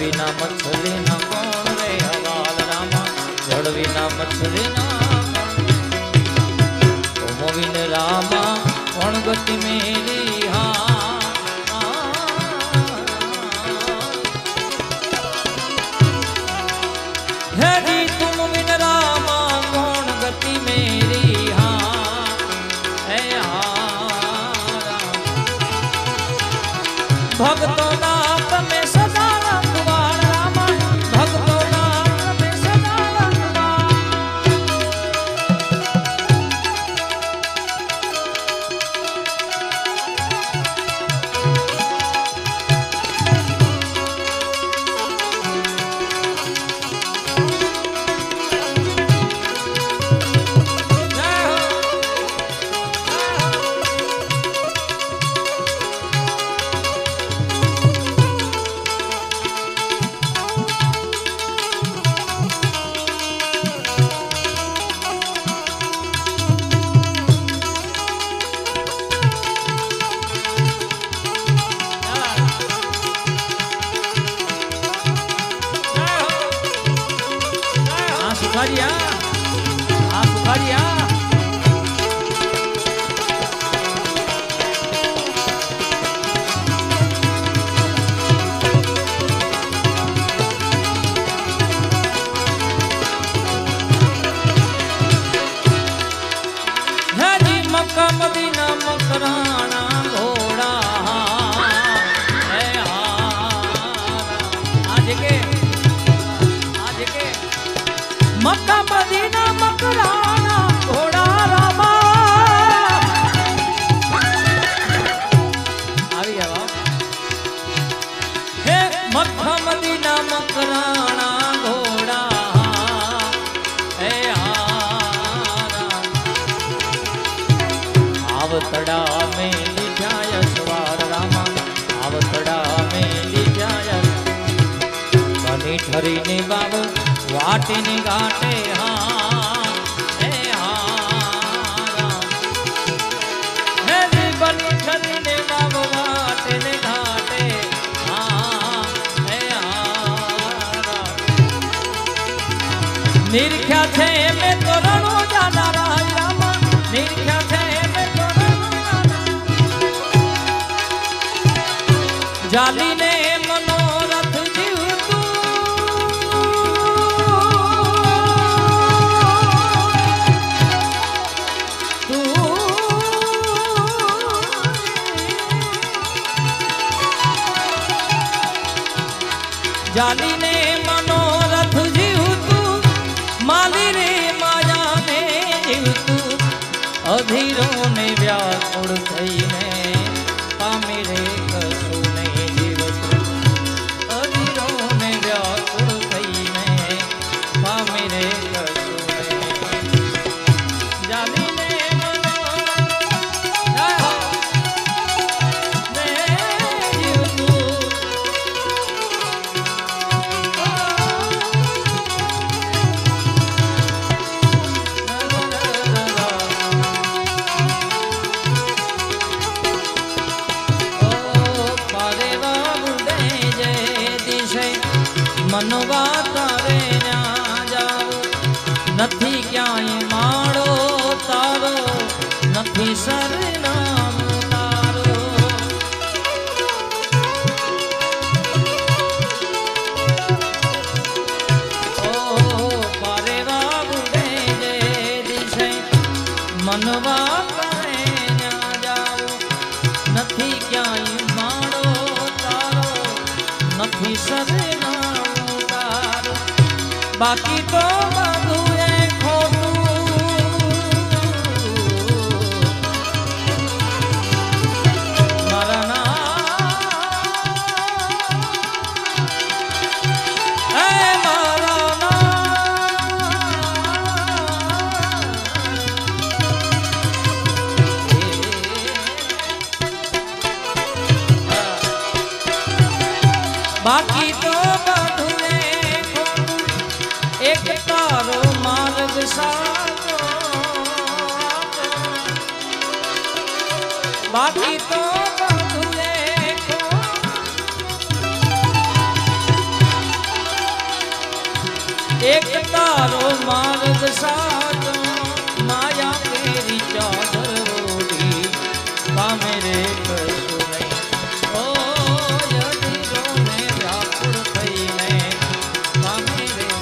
વિના મછલી ના કોણ રે હવાલ રામા જળ વિના મછલી ના મોવિન રામા કોણ ગતિ મેરી હા હે જી તુમ વિન રામા કોણ ગતિ મેરી હા હે ભક્તો ના તમે સદા રખવાળ રામા ભક્તો ના તમે સદા રખવાળ મદીના મકરાણા ઘોડા હે આજ કે મક્કા મદીના મકરાણા ઘોડા રામા આવી આવા હે મક્કા મદીના મકરાણા ઘોડા હે आवतड़ा में लिजाय सवार रामा आवतड़ा में लिजाय बनी ठरी ने बाब वाटे ने घाटे हाँ हे बनी ठरी ने बाब वाटे ने घाटे हाँ हे निरख्या छे में तो रणो जाना रामा निरख्या छे जाली ने मनोरथ जीवतू जाली ने मनोरथ जीवतू माली रे माया ने जीवतू अधीरो ने व्याकुल थईने पामी रे कसु मनवा तारे न्या जाओ नथी क्यांय माड़ो तारो नथी सरनाम तारो ओ पारे बाबूडे जे दिशे मनवा तारे न्या जाओ नथी क्यांय माड़ो तारो नथी सरनाम बाकी तो બધું એ ખોટું મારા ના હે મારા ના બાકી તો બધું एक तारो मार्ग साधो बाकी तो एक तारो मार्ग साजो माया तेरी चादर ओढ़ी का मेरे कछु नहीं ओ यदि रोने व्याकुल थई ने का मेरे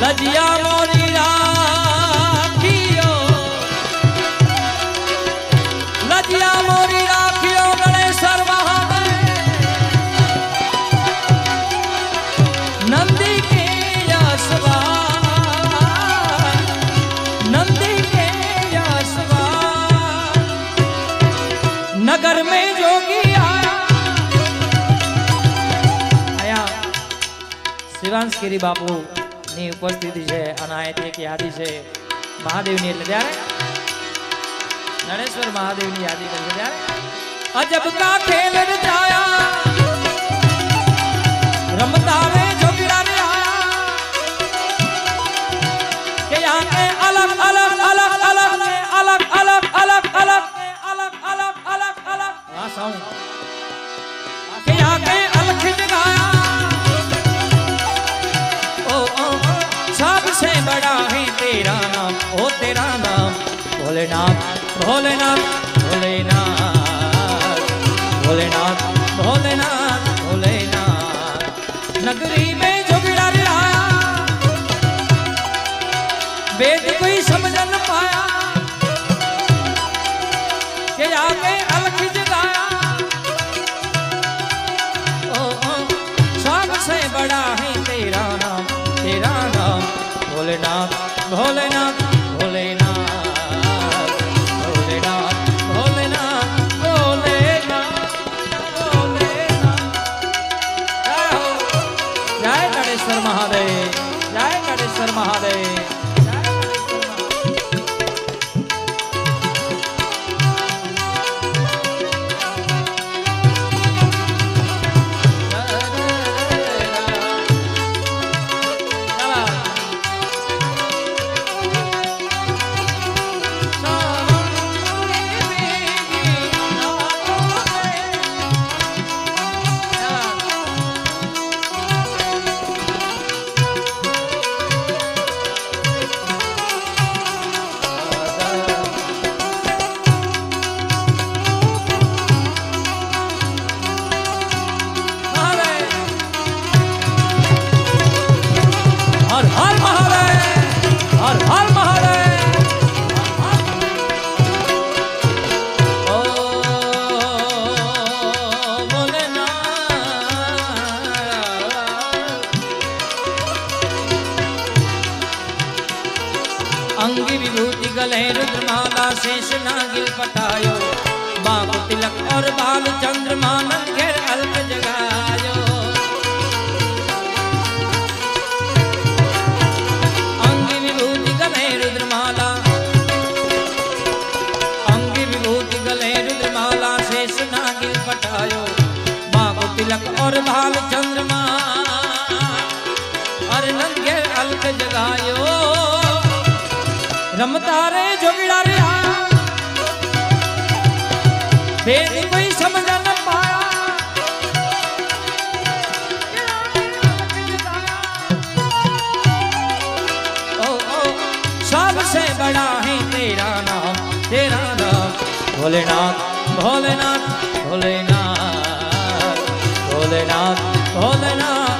लजिया मोरी राखियो लजिया मोरी राखियो गणेश्वर महादेव नंदी के यशवा नंदी के यशवा नगर में जोगी आया शिवांशगिरी बापू ની ઉપસ્થિતિ છે અને એક યાદી છે મહાદેવની એટલે ત્યારે નરેશ્વર મહાદેવની યાદી કરી ત્યારે અજબ કા ખેલ રચાયા રમતા રે જોગીરા રે આયા કે યહાં पे अलग अलग अलग अलग अलग अलग अलग अलग अलग अलग अलग अलग हां साउंड के यहां पे अलग जगाया सबसे बड़ा है तेरा नाम ओ तेरा नाम भोलेनाथ भोलेनाथ भोलेनाथ भोलेनाथ भोलेनाथ भोलेनाथ नगरी में जोगिड़ा रे आया वेद कोई समझ न पाया के आके अलख जगाया ओ सबसे बड़ा है तेरा नाम भोलेनाथ भोलेनाथ भोलेनाथ भोलेनाथ भोलेनाथ भोलेनाथ भोलेनाथ जय गणेश्वर महादेव जय गणेश्वर महादेव अंगी विभूति गले रुद्रमाला शेष नागिल पटायो बाबू तिलक और बाल चंद्रमा नंगे अल्प जगायो अंगी विभूति गले रुद्रमाला अंगी विभूति गले रुद्रमाला शेष नागिल रमता रे जोगिड़ा रे आया भेद कोई समझ न पाया ओ ओ सबसे बड़ा है तेरा नाम भोलेनाथ भोलेनाथ भोलेनाथ भोलेनाथ भोलेनाथ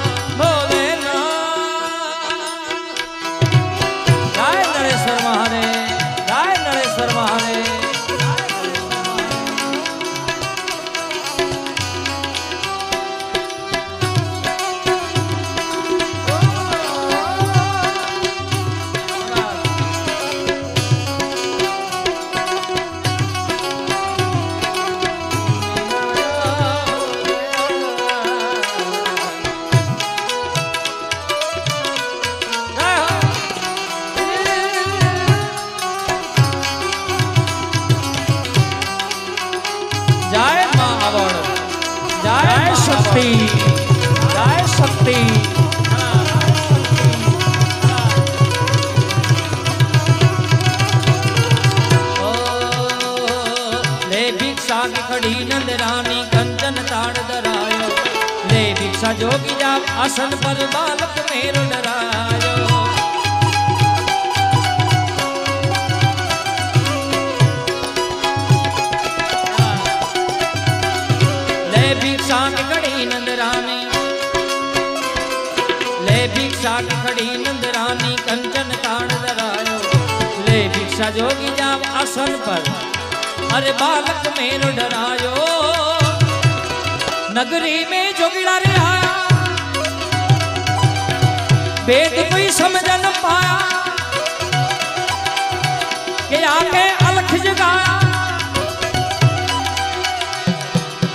जय शक्ति जय शक्ति ले भिक्षा की खड़ी नंद रानी कंचन ताड़ दरायो ले भिक्षा जोगी जाप आसन पर बालक मेरो डरायो खड़ी नंदरानी ले भिक्षा की खड़ी नंदरानी कंचन ताड़ दरायो ले भिक्षा जोगी जाव आसन पर अरे बालक मेरो डरायो नगरी में जोगिड़ा रे आया वेद कोई समझ न पाया के आके अलख जगाया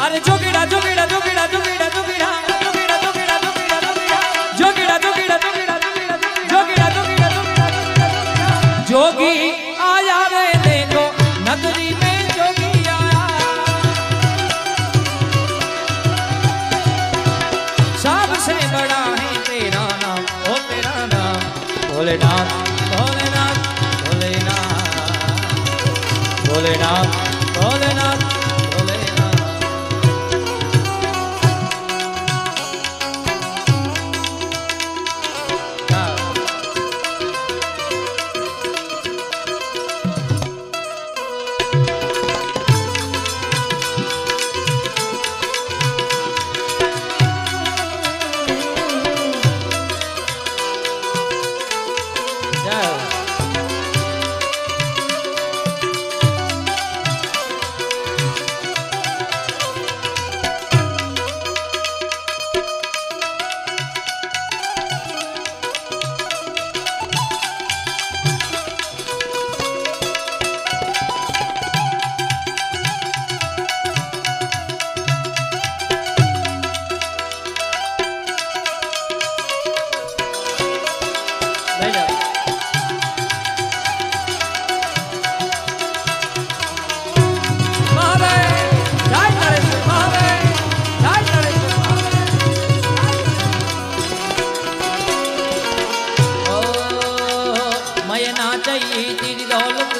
अरे जोगिड़ा जोगिड़ा जोगिड़ा जोगिड़ा जोगिड़ा जोगिड़ा जोगिड़ा जोगिड़ा जोगिड़ा जोगिड़ा जोगिड़ा जोगिड़ा जोगिड़ा जोगिड़ा जोगी आया रे देखो नगरी में जोगी आया सबसे बड़ा है तेरा नाम ओ तेरा नाम भोलेनाथ भोलेनाथ भोलेनाथ भोलेनाथ भोलेनाथ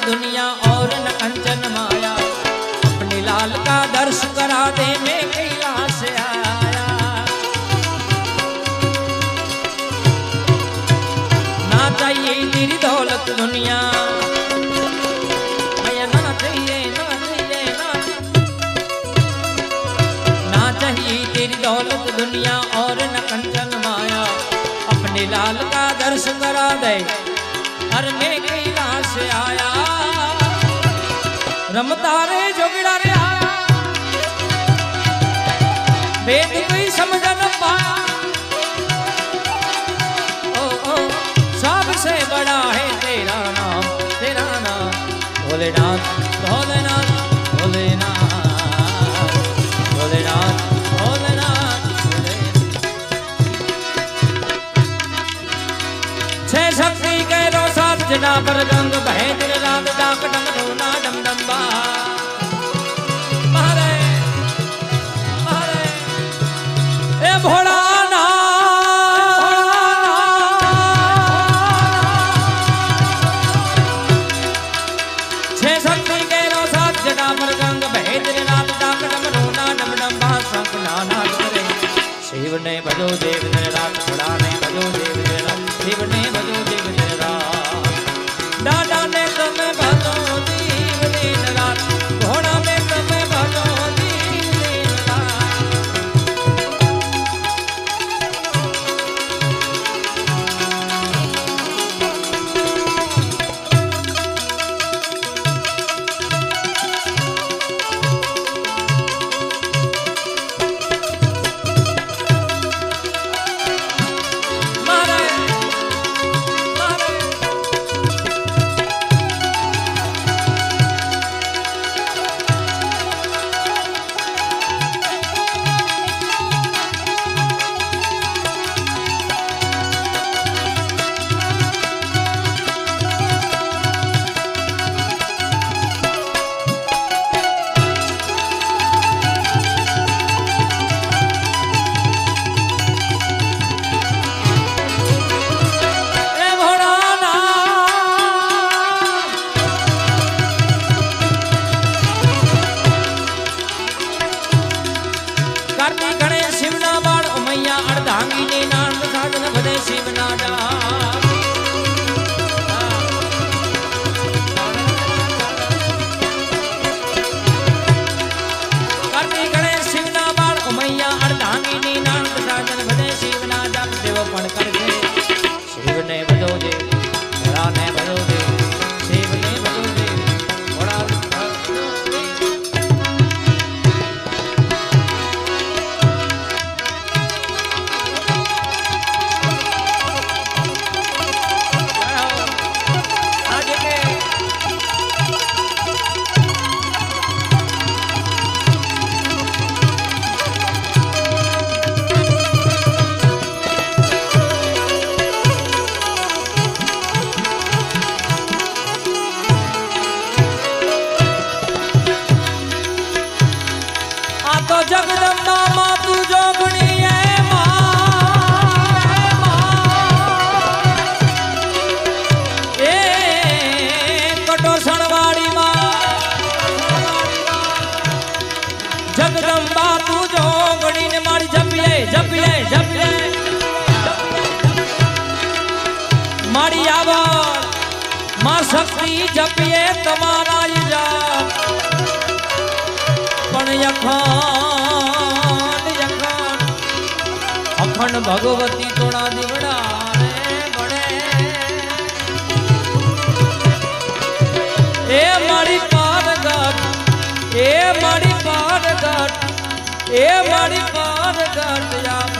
दुनिया और न कंचन माया अपने लाल का दर्श करा दे मैं कैलाश आया ना चाहिए तेरी दौलत दुनिया मैं ना चाहिए ना चाहिए ना चाहिए तेरी दौलत दुनिया और न कंचन माया अपने लाल का दर्श करा दे हर में कैलाश आया रमता रे जोगिड़ा रे आया वेद कोई समझ न पाया ओ ओ सबसे बड़ा है तेरा नाम भोलेनाथ भोलेनाथ भोलेनाथ भोलेनाथ भोलेनाथ छह शक्ति के रो सात जना पर गंग बहे दिन रात डाक डम ढोना डम डम्बा महारे महारे ए भोला भजो देव दिन रात घोड़ा ने भजो देव दिन रात शिव ने भजो देव दिन रात डाडा ने તમે ભજો દેવ दिन रात घोड़ा में તમે ભજો દેव दिन रात शक्ति जपिए तमारा अखंड भगवती तोड़ा दिवड़ा बड़े ए मारी पारगट ए मारी पारगट ए मारी पारगट